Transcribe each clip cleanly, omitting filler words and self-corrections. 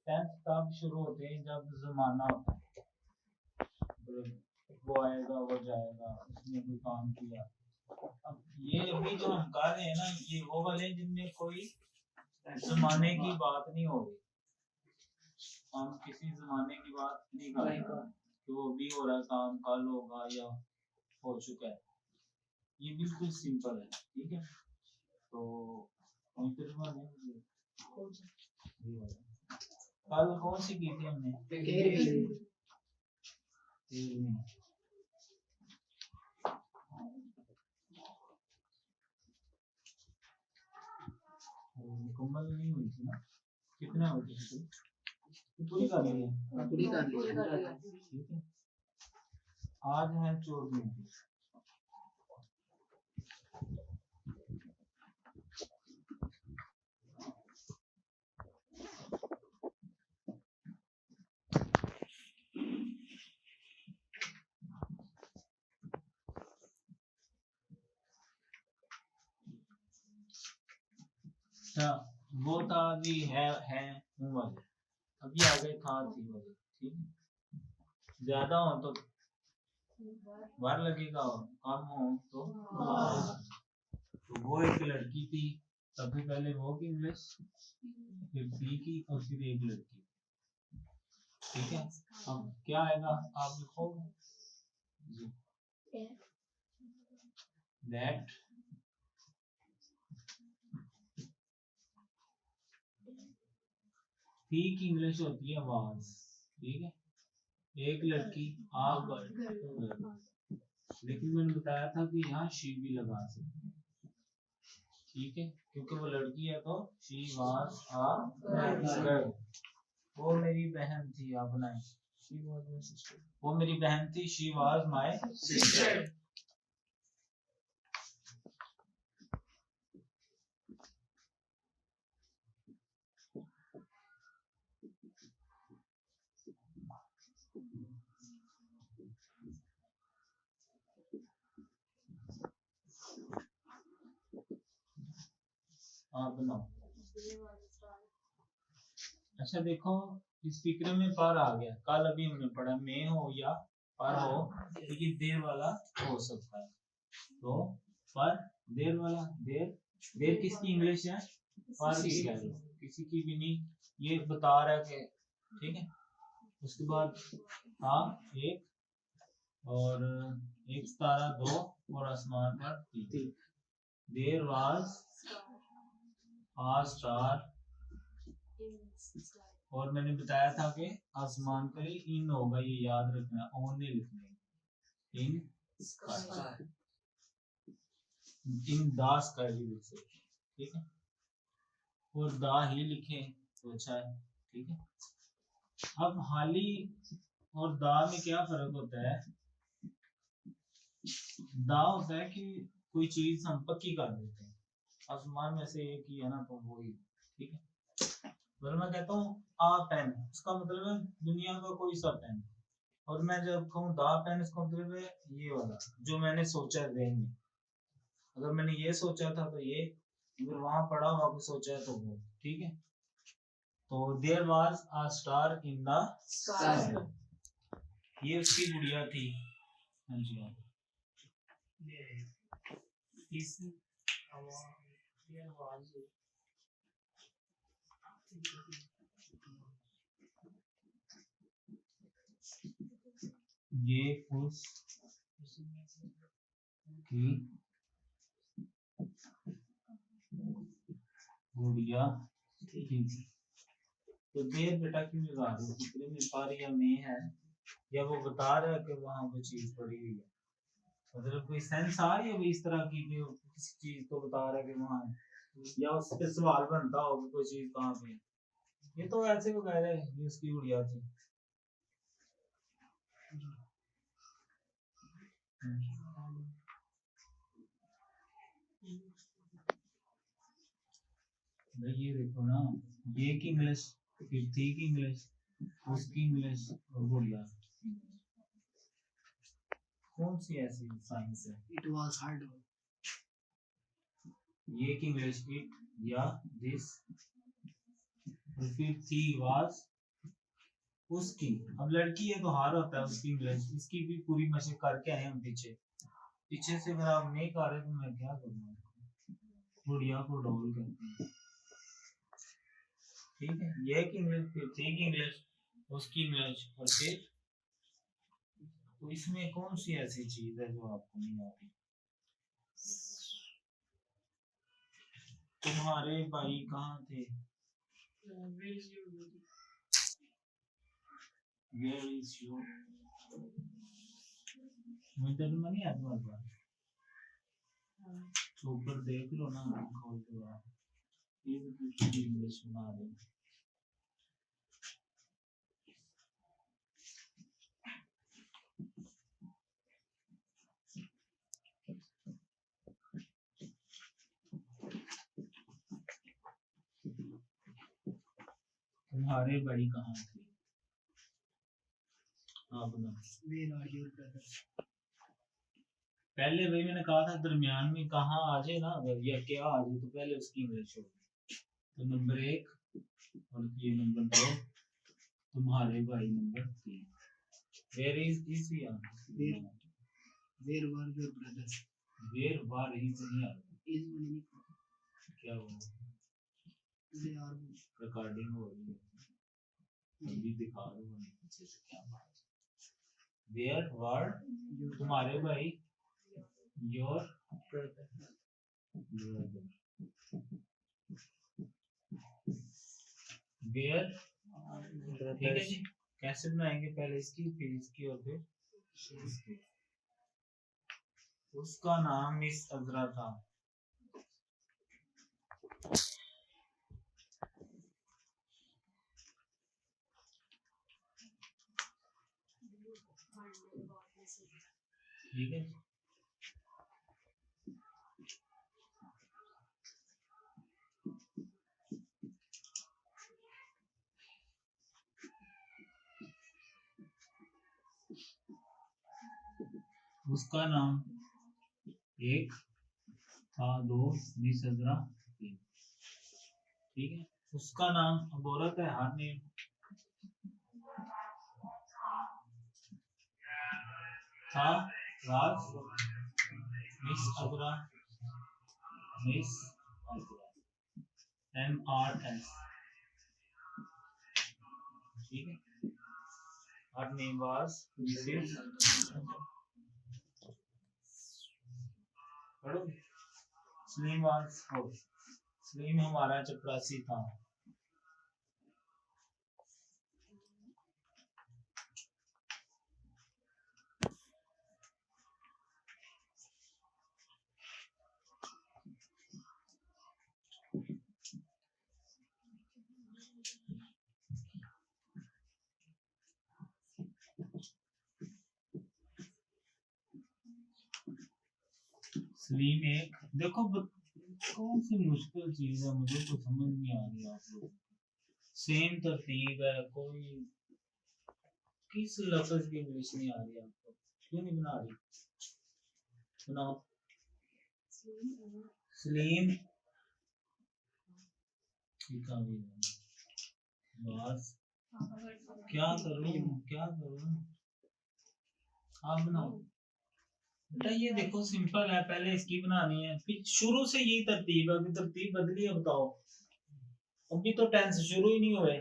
Tense तब शुरू होते हैं जब जमाना होता है, वो आएगा वो जाएगा, उसने कोई काम किया। अब ये अभी जो हम कर रहे हैं ना, ये वो वाले जिनमें कोई जमाने की बात नहीं हो रही, हम किसी जमाने की बात नहीं कर रहे कि वो भी हो रहा है काम, कल होगा या हो चुका है। ये बिल्कुल सिंपल है, ठीक है। तो कल कौन सी की थी हमने? मुकम्मल नहीं हुई थी ना, कितने हुए थे? पूरी कर ली है, पूरी कर ली है, ठीक है। आज है 14 की। वो था भी है वाले, अभी आ गए था थी वाले, ठीक है। ज्यादा हो तो बार लगेगा और कम हो तो वो एक लड़की थी, सबसे पहले वो की इंग्लिश, फिर थी की और फिर एक लड़की, ठीक है। अब क्या आएगा आप लिखो, दैट थी की इंग्लिश होती है वाज, ठीक है। एक लड़की आप, लेकिन मैंने बताया था कि यहाँ शी भी लगा सकते हैं, ठीक है, क्योंकि वो लड़की है तो शी वाज अ गर्ल। वो मेरी बहन थी, आप बनाए, शी वाज माय सिस्टर, वो मेरी बहन थी, शी वाज माय सिस्टर। आप बनाओ। अच्छा देखो, इस फिक्रे में पर आ गया, कल अभी हमने पढ़ा में हो या पर हो, लेकिन देर वाला हो सकता है, तो पर देर वाला, देर किसकी इंग्लिश है? पर की कह लो, किसी की भी नहीं, ये बता रहा है कि, ठीक है। उसके बाद हाँ एक, और एक सितारा दो, और आसमान पर तीन। देर वाज आ स्टार, और मैंने बताया था कि आसमान पर इन होगा, ये याद रखना, ऑन नहीं लिखना, इन स्काई, इन द स्काई भी लिख सकते, ठीक है, और दा ही लिखे तो अच्छा है, ठीक है। अब हाली और दा में क्या फर्क होता है? दा होता है कि कोई चीज हम पक्की कर देते हैं, आसमान में से एक ही है ना, तो वो ही, ठीक है। मतलब मैं कहता हूँ आ पेन, उसका मतलब है दुनिया का कोई सा पेन, और मैं जब कहूँ दा पेन, इसका मतलब है ये वाला जो मैंने सोचा है ज़हन में। अगर मैंने ये सोचा था तो ये, अगर वहां पढ़ा हुआ कुछ सोचा है तो वो, ठीक है। तो there was a star in the sky, ये उसकी गुड़िया थी। हाँ जी हाँ, इस ये उस की गुड़िया थी। तो देर बेटा क्यों लगा रहे हो, कितने में पर या में है, या वो बता रहा है कि वहां वो चीज पड़ी हुई है, मतलब कोई सेंस आ रही है भाई इस तरह की कि किसी चीज को बता रहा है कि वहां है, या उस पे सवाल बनता हो कि कोई चीज कहाँ पे है। ये तो ऐसे को कह रहे हैं ये उसकी गुड़िया थी। भाई ये देखो ना, ये की इंग्लिश, फिर थी की इंग्लिश, उसकी इंग्लिश और गुड़िया, कौन सी ऐसी साइंस है? इट वाज हार्ड, ये की इंग्लिश इट या दिस, और फिर थी वाज उसकी, अब लड़की है तो हार होता है उसकी इंग्लिश, इसकी भी पूरी मशक करके आए हम पीछे पीछे से। अगर आप नहीं कर रहे तो मैं क्या करूँगा? गुड़िया को डॉल कहते हैं, ठीक है। ये की इंग्लिश, फिर थी की इंग्लिश, उसकी इंग्लिश, और फिर तो इसमें कौन सी ऐसी चीज है जो आपको नहीं आती? तुम्हारे भाई कहाँ थे? Where is your? मुझे तो नहीं आता तुम्हारे पास, तो ऊपर देख लो ना खोल के बाहर, ये तो कुछ इंग्लिश बना दे। तुम्हारे बड़ी कहाँ थे? आप पहले भाई मैंने कहा था दरमियान में कहाँ आ जाए ना, अगर या क्या आ जाए तो पहले उसकी इंग्लिश हो। तो नंबर 1 और ये नंबर 2, तुम्हारे भाई नंबर 3। Where is this यार? Where were your brothers? Where were his यार? Is नहीं क्या हुआ? they are रिकॉर्डिंग हो रही है, अभी दिखा रहा हूँ पीछे से क्या बात। Where were तुम्हारे भाई, your brother, where, ठीक है जी। कैसे बनाएंगे? पहले इसकी, फिर इसकी, और फिर इसकी। उसका नाम मिस अजरा था। ठीक है, उसका नाम 1 था, 2 मिस अजरा, 3। ठीक है, उसका नाम, अब औरत है, हर नेम था, राज, मिस अजरा, मिस अजरा, MRS। ठीक है, her name was Mrs. पढ़ोगे? सलीम was 4। सलीम हमारा चपरासी था। सलीम एक, देखो कौन सी मुश्किल चीज है, मुझे तो समझ नहीं आ रही। आप लोग सेम तरतीब है, कोई किस लफ्ज की इंग्लिश नहीं आ रही आपको? क्यों नहीं बना रही? सुनाओ। सलीम बस क्या करूं, क्या करूं? आप बनाओ बेटा। ये देखो सिंपल है, पहले इसकी बनानी है, फिर शुरू से यही तरतीब है। अभी तरतीब बदली है, बताओ। अभी तो टेंस शुरू ही नहीं हुए।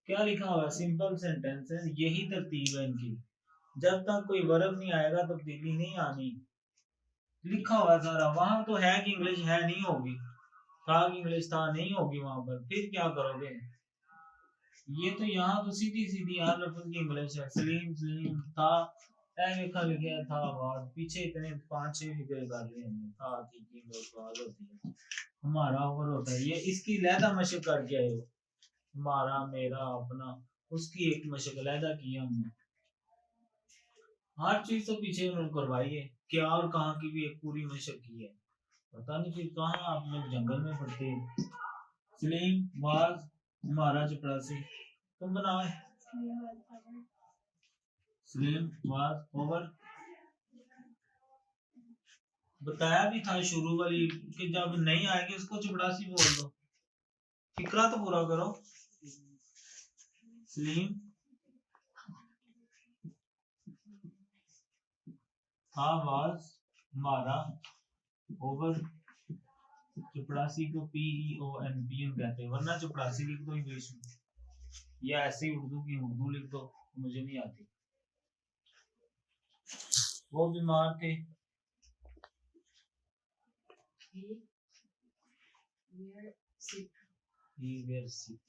क्या लिखा हुआ? सिंपल सेंटेंस है, यही तरतीब है इनकी। जब तक कोई वर्ब नहीं आएगा तब्दीली नहीं आनी। लिखा हुआ है सारा। वहां तो है कि इंग्लिश है नहीं होगी, था कि इंग्लिश था नहीं होगी वहां पर, फिर क्या करोगे? ये तो यहाँ तो सीधी सीधी हर लफ्ज की इंग्लिश है। सलीम सलीम था, लिखा गया था, बाद पीछे इतने 5-6 फिक्रे कर लिए हमने, था की बात होती है। हमारा ओवर होता है, ये इसकी लहदा मशक करके आए हो। हमारा, मेरा, अपना, उसकी एक मशक लहदा की हमने। हर चीज तो पीछे उन्होंने करवाई है, क्या और कहाँ की भी एक पूरी मशक की है। पता नहीं फिर कहाँ आप लोग जंगल में पड़ते हो। सलीम वाज हमारा चपरासी, तुम बनाओ। सलीम वाज ओवर, बताया भी था शुरू वाली कि जब नहीं आएगी उसको चपरासी बोल दो। फिक्रा तो पूरा करो। सलीम था वाज मारा ओवर चपड़ासी को PEON कहते हैं, वरना चपड़ासी लिख दो इंग्लिश में या ऐसे ही उर्दू की उर्दू लिख दो, मुझे नहीं आती। वो बीमार थे, he were sick,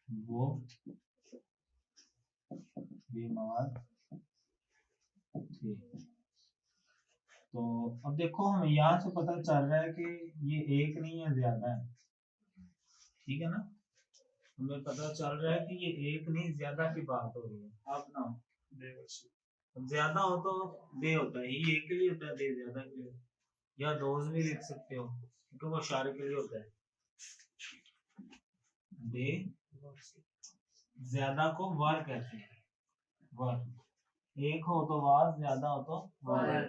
वो बीमार थे। तो अब देखो हमें यहाँ से पता चल रहा है कि ये एक नहीं है, ज्यादा है, ठीक है ना। हमें पता चल रहा है कि ये एक नहीं ज्यादा की बात हो रही है। आप ना ज्यादा हो तो दे होता है, ये एक के लिए होता है, दे ज्यादा के लिए, या दोज भी लिख सकते हो क्योंकि वो इशारे के लिए होता है। दे ज्यादा को वार कहते हैं, वार। एक हो तो वार, ज्यादा हो तो वार।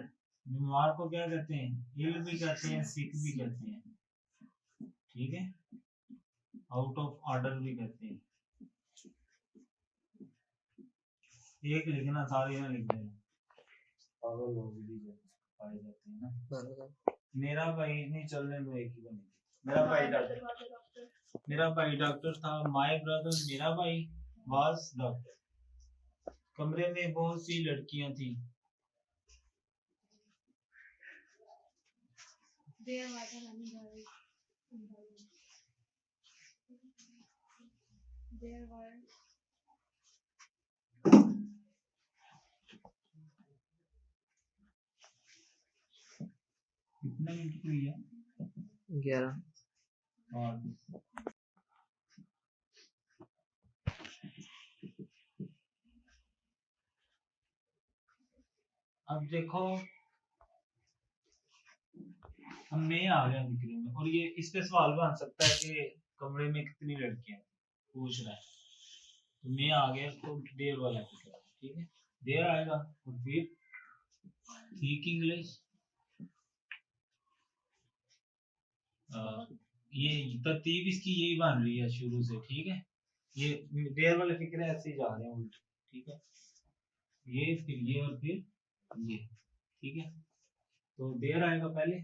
बीमार को क्या कहते हैं, इल भी कहते हैं, सिक भी कहते हैं, ठीक है, आउट ऑफ ऑर्डर भी कहते हैं। एक लिखना, सारे ना लिख देना, पागल लोग भी पाए जाते हैं ना। मेरा भाई नहीं चलने दो, एक ही बने। मेरा भाई डॉक्टर था, माय ब्रदर मेरा भाई वाज डॉक्टर। कमरे में बहुत सी लड़कियां थी, कितना मिनट हुई है? 11। और अब देखो हमें आ गया जिक्र में, और ये इस पे सवाल बन सकता है कि कमरे में कितनी लड़कियां पूछ रहा है, तो मैं आ गया तो देर वाला फिक्र, ठीक है, देर आएगा और फिर ठीक इंग्लिश। ये तरतीब इसकी यही बन रही है शुरू से, ठीक है। ये देर वाले फिक्र ऐसे ही जा रहे हैं उल्टे, ठीक है, ये फिर ये और फिर ये, ठीक है। तो देर आएगा पहले,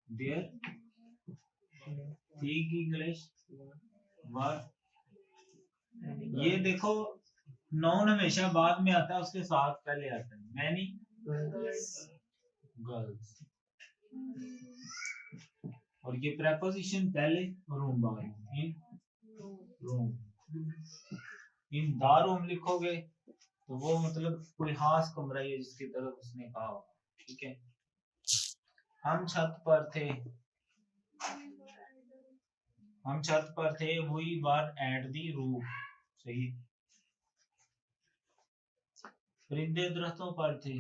देर ठीक इंग्लिश वर। ये देखो नाउन हमेशा बाद में आता है, उसके साथ पहले आता है मैनी गर्ल्स, और ये प्रेपोजिशन पहले, रूम बाद में, in room. In the room लिखोगे तो वो मतलब कोई खास कमरा है जिसकी तरफ उसने कहा होगा, ठीक है। हम छत पर थे, हम छत पर थे, we were at the roof, सही। परिंदे दरख्तों पर थे,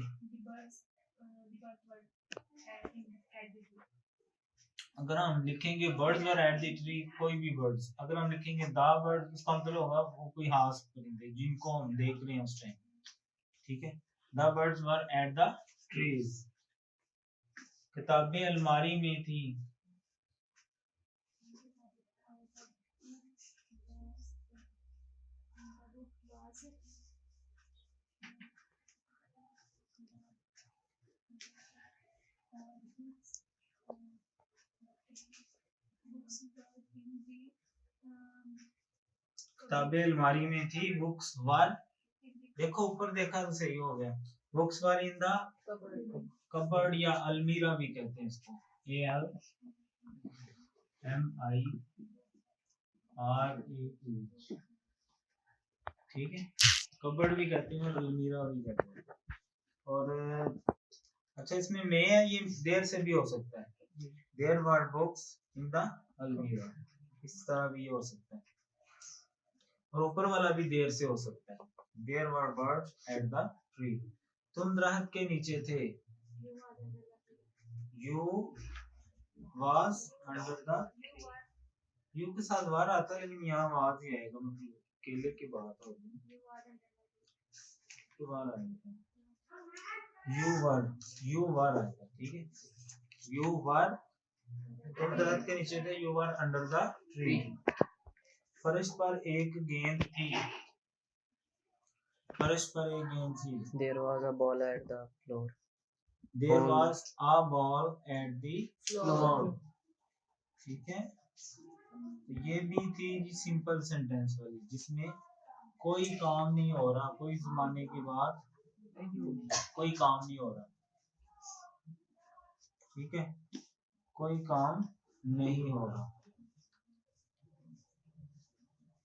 अगर हम लिखेंगे birds were at the tree, कोई भी बर्ड्स, अगर हम लिखेंगे द बर्ड्स, इसका मतलब होगा वो कोई खास परिंदे जिनको हम देख रहे हैं उस टाइम, ठीक है। The birds were at the trees. किताबें अलमारी में थी, किताबें अलमारी में थी, बुक्स वर, देखो ऊपर देखा तो सही हो गया, books were in the cupboard या अलमीरा भी कहते हैं इसको, ALMIRAH, ठीक है। कबर्ड भी कहते हैं और अलमीरा भी कहते हैं। और अच्छा इसमें मैं है, ये देर से भी हो सकता है, there were books in the almirah, इस तरह भी हो सकता है। और ऊपर वाला भी देर से हो सकता है, there were birds at the tree. तुम दरख्त के नीचे थे, you was under the, you के साथ वार आता है लेकिन यहाँ वाज ही आएगा, मतलब केले की बात होगी तो वार आएगा, यू वर आएगा, ठीक है। यू वर, तुम दरख्त के नीचे थे, you were under the tree. फर्श पर एक गेंद थी। फर्श पर एक गेंद थी। There was a ball at the floor. There Ball. was a ball at the floor. ठीक है, तो ये भी थी जी सिंपल सेंटेंस वाली, जिसमें कोई काम नहीं हो रहा, कोई जमाने के बाद कोई काम नहीं हो रहा। ठीक है, कोई काम नहीं हो रहा।